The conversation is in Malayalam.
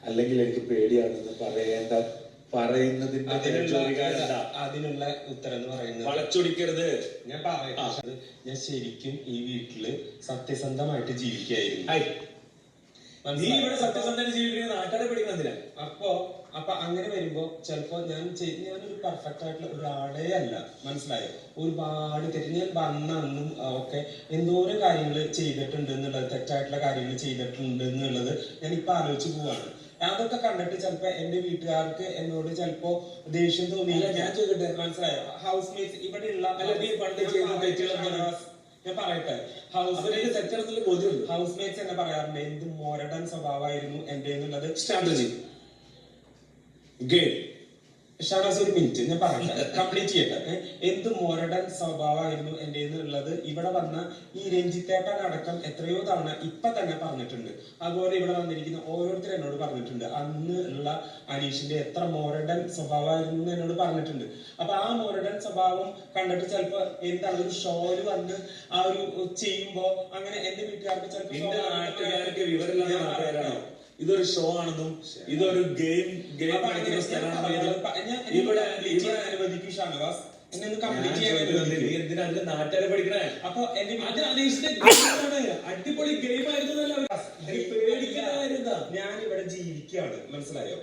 അല്ലെങ്കിൽ എനിക്ക് പേടിയാണെന്ന് പറയുന്നതിന്റെ അതിനുള്ള ഉത്തരം എന്ന് പറയുന്നത് വളച്ചൊടിക്കരുത്. ഞാൻ പറയട്ടെ, ഞാൻ ശരിക്കും ഈ വീട്ടില് സത്യസന്ധമായിട്ട് ജീവിക്കായിരുന്നു. നീ ഇവിടെ സത്യസന്ധമായിട്ട് ജീവിക്കുന്ന നാട്ടുകാരെ പഠിക്കുന്നതിനാ. അപ്പൊ അങ്ങനെ വരുമ്പോ ചിലപ്പോ ഞാനൊരു പെർഫെക്റ്റ് ആയിട്ടുള്ള ഒരാളെ അല്ല, മനസ്സിലായോ? ഒരുപാട് തെറ്റ് ഞാൻ വന്ന അന്നും ഒക്കെ എന്തോരം കാര്യങ്ങൾ ചെയ്തിട്ടുണ്ട് എന്നുള്ളത്, തെറ്റായിട്ടുള്ള കാര്യങ്ങൾ ചെയ്തിട്ടുണ്ട് എന്നുള്ളത് ഞാൻ ഇപ്പൊ ആലോചിച്ച് പോവാണ്. അതൊക്കെ കണ്ടിട്ട് ചിലപ്പോ എന്റെ വീട്ടുകാർക്ക് എന്നോട് ചിലപ്പോ ദേഷ്യം തോന്നിയില്ല. ഞാൻ ചോദിക്കട്ടെ, മനസ്സിലായോ? ഹൗസ് മേറ്റ്സ് ഇവിടെയുള്ള ഞാൻ പറയട്ടെ, ഹൗസ് മേറ്റ്സ് എന്നെ പറയാറുണ്ട് എന്ത് മോരടൻ സ്വഭാവമായിരുന്നു എന്റെ എന്നുള്ളത്. സ്ട്രാറ്റജി ഗെയിം ഷാനാസ്, ഒരു മിനിറ്റ് ഞാൻ പറയട്ടെ, കംപ്ലീറ്റ് ചെയ്യട്ടെ. എന്ത് മോരടൻ സ്വഭാവമായിരുന്നു എന്റെ എന്നുള്ളത് ഇവിടെ വന്ന ഈ രഞ്ജിത്തേട്ടൻ അടക്കം എത്രയോ തവണ ഇപ്പൊ തന്നെ പറഞ്ഞിട്ടുണ്ട്. അതുപോലെ ഇവിടെ വന്നിരിക്കുന്ന ഓരോരുത്തരും എന്നോട് പറഞ്ഞിട്ടുണ്ട് അന്ന് ഉള്ള അനീഷിന്റെ എത്ര മോരടൻ സ്വഭാവമായിരുന്നു എന്ന് എന്നോട് പറഞ്ഞിട്ടുണ്ട്. അപ്പൊ ആ മോരടൻ സ്വഭാവം കണ്ടിട്ട് ചിലപ്പോ എന്താണ് ഒരു ഷോയില് വന്ന് ആ ഒരു ചെയ്യുമ്പോ അങ്ങനെ എന്റെ വീട്ടുകാർക്ക് ചിലപ്പോൾ ഇതൊരു ഷോ ആണെന്നും ഇതൊരു ഗെയിം കളിക്കുന്ന സ്ഥലമാണെന്നും ഇവിടെ അനുവദിക്കും ഷാനവാസ്. എന്തിനാ നാട്ടുകാരെ പഠിക്കണേ? അപ്പൊ അടിപൊളി ഗെയിം ആയിരുന്നു. ഞാൻ ഇവിടെ ജീവിക്കുകയാണ്, മനസ്സിലായോ?